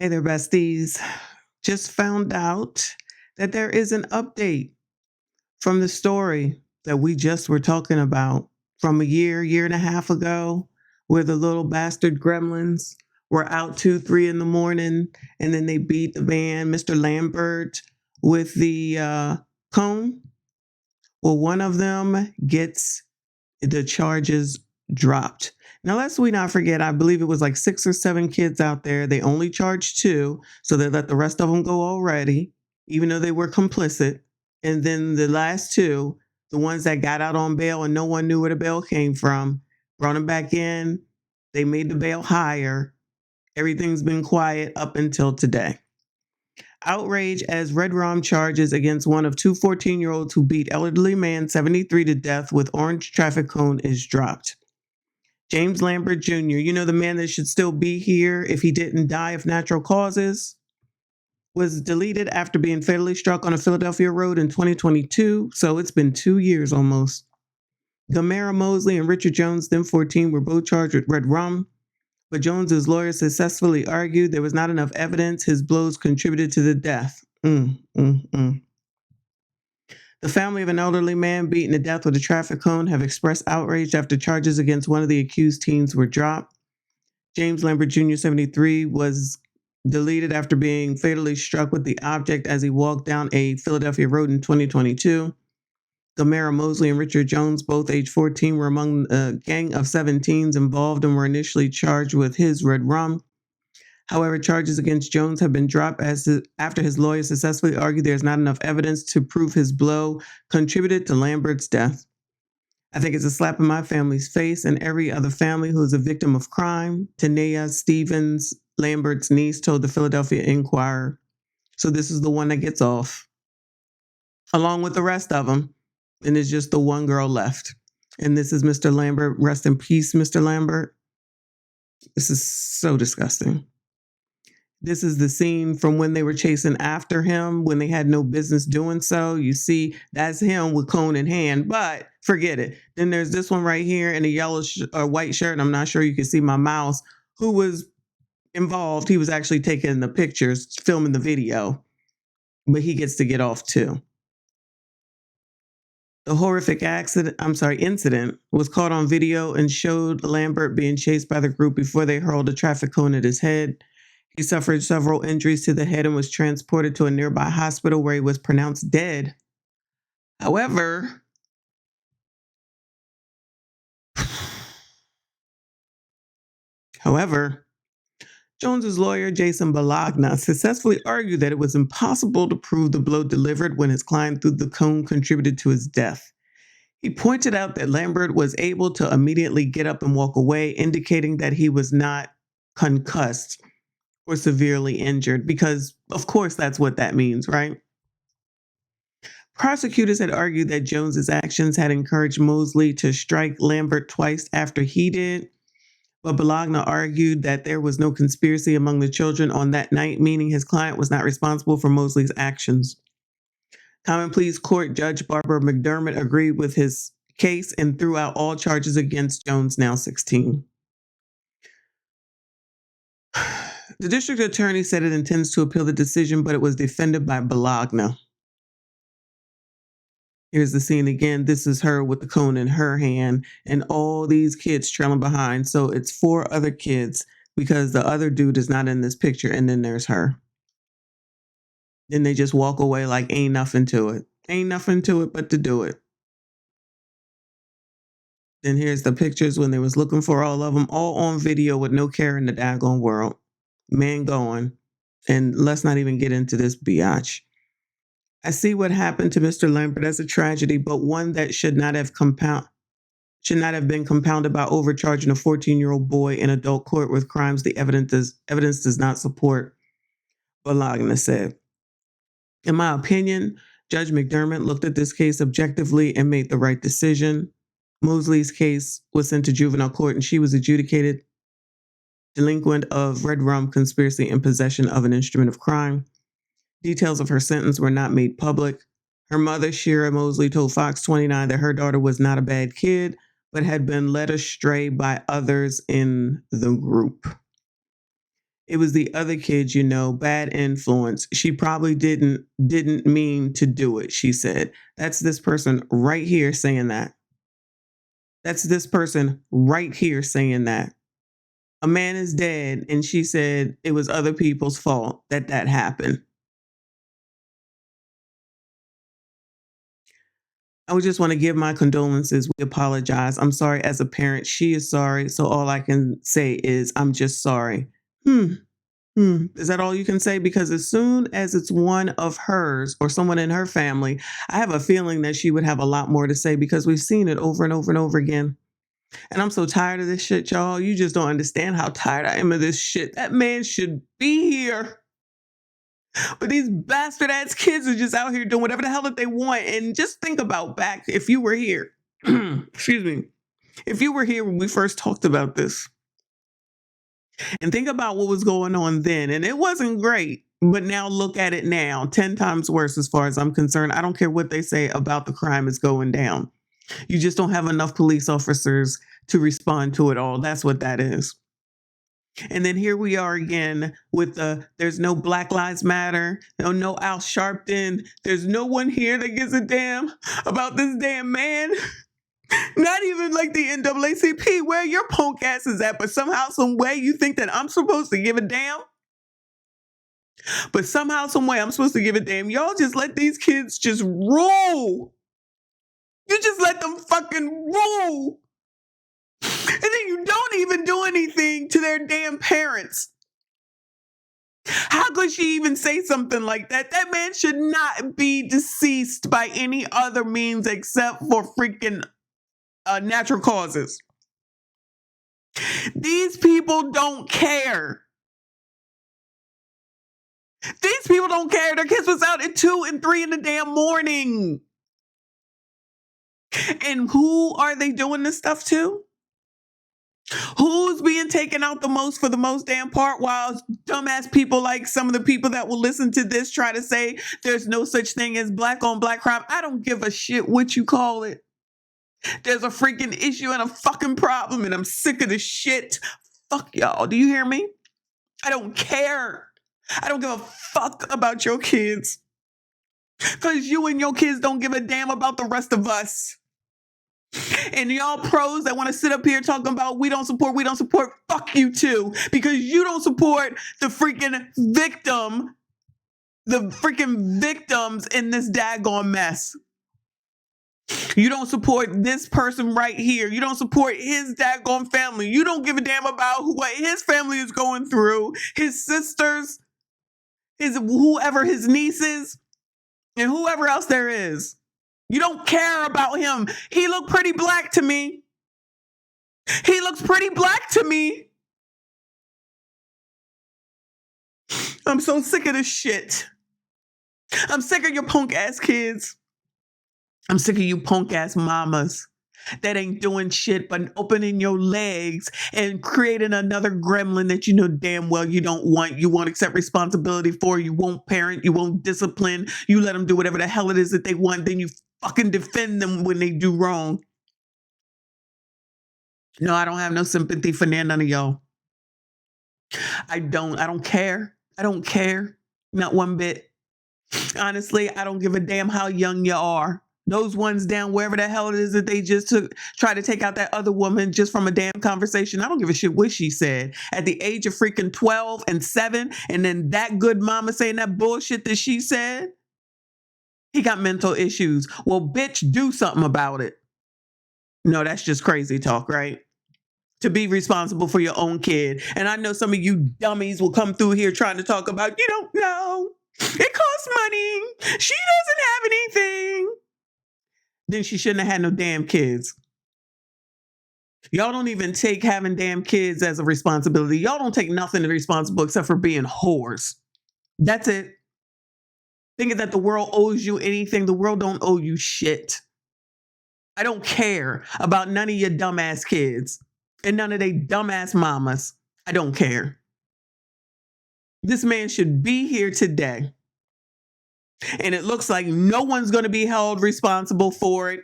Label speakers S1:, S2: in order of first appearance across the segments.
S1: Hey there, besties. Just found out that there is an update from the story that we just were talking about from a year and a half ago, where the little bastard gremlins were out 2, 3 in the morning, and then they beat the man, Mr. Lambert, with the cone. Well, one of them gets the charges dropped. Now, lest we not forget, I believe it was like 6 or 7 kids out there. They only charged 2, so they let the rest of them go already, even though they were complicit. And then the last 2, the ones that got out on bail and no one knew where the bail came from, brought them back in. They made the bail higher. Everything's been quiet up until today. Outrage as Red Rom charges against one of 2 14-year-olds who beat elderly man 73 to death with orange traffic cone is dropped. James Lambert Jr., you know, the man that should still be here if he didn't die of natural causes, was deleted after being fatally struck on a Philadelphia road in 2022, so it's been 2 years almost. Gamera Mosley and Richard Jones, then 14, were both charged with Red Rum, but Jones's lawyer successfully argued there was not enough evidence his blows contributed to the death. The family of an elderly man beaten to death with a traffic cone have expressed outrage after charges against one of the accused teens were dropped. James Lambert Jr., 73, was deleted after being fatally struck with the object as he walked down a Philadelphia road in 2022. Gamera Mosley and Richard Jones, both age 14, were among a gang of 17s involved and were initially charged with his Red Rum. However, charges against Jones have been dropped after his lawyer successfully argued there's not enough evidence to prove his blow contributed to Lambert's death. I think it's a slap in my family's face and every other family who is a victim of crime, Tanea Stevens, Lambert's niece, told the Philadelphia Inquirer. So this is the one that gets off, along with the rest of them. And there's just the one girl left. And this is Mr. Lambert. Rest in peace, Mr. Lambert. This is so disgusting. This is the scene from when they were chasing after him when they had no business doing so. You see, that's him with cone in hand, but forget it. Then there's this one right here in a yellow or white shirt, and I'm not sure you can see my mouse, who was involved. He was actually taking the pictures, filming the video, but he gets to get off too. The horrific incident was caught on video and showed Lambert being chased by the group before they hurled a traffic cone at his head. He suffered several injuries to the head and was transported to a nearby hospital where he was pronounced dead. However, Jones's lawyer, Jason Bologna, successfully argued that it was impossible to prove the blow delivered when his client through the cone contributed to his death. He pointed out that Lambert was able to immediately get up and walk away, indicating that he was not concussed or severely injured, because of course that's what that means, right? Prosecutors had argued that Jones's actions had encouraged Mosley to strike Lambert twice after he did, but Bologna argued that there was no conspiracy among the children on that night, meaning his client was not responsible for Mosley's actions. Common Pleas Court Judge Barbara McDermott agreed with his case and threw out all charges against Jones, now 16. The district attorney said it intends to appeal the decision, but it was defended by Bologna. Here's the scene again. This is her with the cone in her hand and all these kids trailing behind. So it's 4 other kids because the other dude is not in this picture. And then there's her. Then they just walk away like ain't nothing to it. Ain't nothing to it but to do it. Then here's the pictures when they was looking for all of them, all on video with no care in the daggone world. Man going. And let's not even get into this biatch. I see what happened to Mr. Lambert as a tragedy, but one that should not have been compounded by overcharging a 14-year-old boy in adult court with crimes the evidence does not support, Bologna said. In my opinion, Judge McDermott looked at this case objectively and made the right decision. Mosley's case was sent to juvenile court and she was adjudicated delinquent of Red Rum conspiracy and possession of an instrument of crime. Details of her sentence were not made public. Her mother, Shira Mosley, told Fox 29 that her daughter was not a bad kid, but had been led astray by others in the group. It was the other kid, bad influence. She probably didn't mean to do it, she said. That's this person right here saying that. That's this person right here saying that. A man is dead, and she said it was other people's fault that happened. I would just want to give my condolences. We apologize. I'm sorry as a parent. She is sorry. So all I can say is I'm just sorry. Is that all you can say? Because as soon as it's one of hers or someone in her family, I have a feeling that she would have a lot more to say because we've seen it over and over and over again. And I'm so tired of this shit, y'all. You just don't understand how tired I am of this shit. That man should be here. But these bastard ass kids are just out here doing whatever the hell that they want. And just think about back if you were here. Excuse me. If you were here when we first talked about this. And think about what was going on then. And it wasn't great. But now look at it now. 10 times worse as far as I'm concerned. I don't care what they say about the crime is going down. You just don't have enough police officers to respond to it all. That's what that is. And then here we are again with there's no Black Lives Matter, no Al Sharpton. There's no one here that gives a damn about this damn man. Not even like the NAACP, where your punk ass is at. But somehow, some way, you think that I'm supposed to give a damn? But somehow, some way, I'm supposed to give a damn. Y'all just let these kids just rule. You just let them fucking rule. And then you don't even do anything to their damn parents. How could she even say something like that? That man should not be deceased by any other means except for freaking natural causes. These people don't care. These people don't care. Their kids was out at 2 and 3 in the damn morning. And who are they doing this stuff to? Who's being taken out the most for the most damn part, while dumbass people like some of the people that will listen to this try to say there's no such thing as black on black crime? I don't give a shit what you call it. There's a freaking issue and a fucking problem, and I'm sick of this shit. Fuck y'all. Do you hear me? I don't care. I don't give a fuck about your kids. Because you and your kids don't give a damn about the rest of us. And y'all pros that want to sit up here talking about we don't support, fuck you too. Because you don't support the freaking victims in this daggone mess. You don't support this person right here. You don't support his daggone family. You don't give a damn about what his family is going through. His sisters, whoever his nieces, and whoever else there is. You don't care about him. He looked pretty black to me. He looks pretty black to me. I'm so sick of this shit. I'm sick of your punk ass kids. I'm sick of you punk ass mamas that ain't doing shit but opening your legs and creating another gremlin that you know damn well you don't want. You won't accept responsibility for. You won't parent. You won't discipline. You let them do whatever the hell it is that they want. Then you fucking defend them when they do wrong. No, I don't have no sympathy for none of y'all. I don't care. I don't care. Not one bit. Honestly, I don't give a damn how young you are. Those ones down wherever the hell it is that they just try to take out that other woman just from a damn conversation. I don't give a shit what she said. At the age of freaking 12 and 7, and then that good mama saying that bullshit that she said, he got mental issues. Well, bitch, do something about it. No, that's just crazy talk, right? To be responsible for your own kid. And I know some of you dummies will come through here trying to talk about, you don't know. It costs money. She doesn't have anything. Then she shouldn't have had no damn kids. Y'all don't even take having damn kids as a responsibility. Y'all don't take nothing responsible except for being whores. That's it. Thinking that the world owes you anything. The world don't owe you shit. I don't care about none of your dumbass kids and none of they dumbass mamas. I don't care. This man should be here today. And it looks like no one's going to be held responsible for it.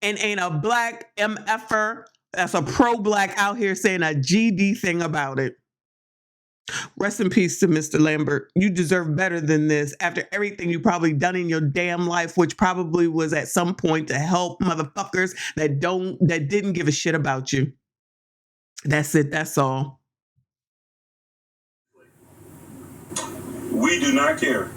S1: And ain't a black MFer that's a pro-black out here saying a GD thing about it. Rest in peace to Mr. Lambert. You deserve better than this after everything you probably done in your damn life, which probably was at some point to help motherfuckers that didn't give a shit about you. That's it. That's all.
S2: We do not care.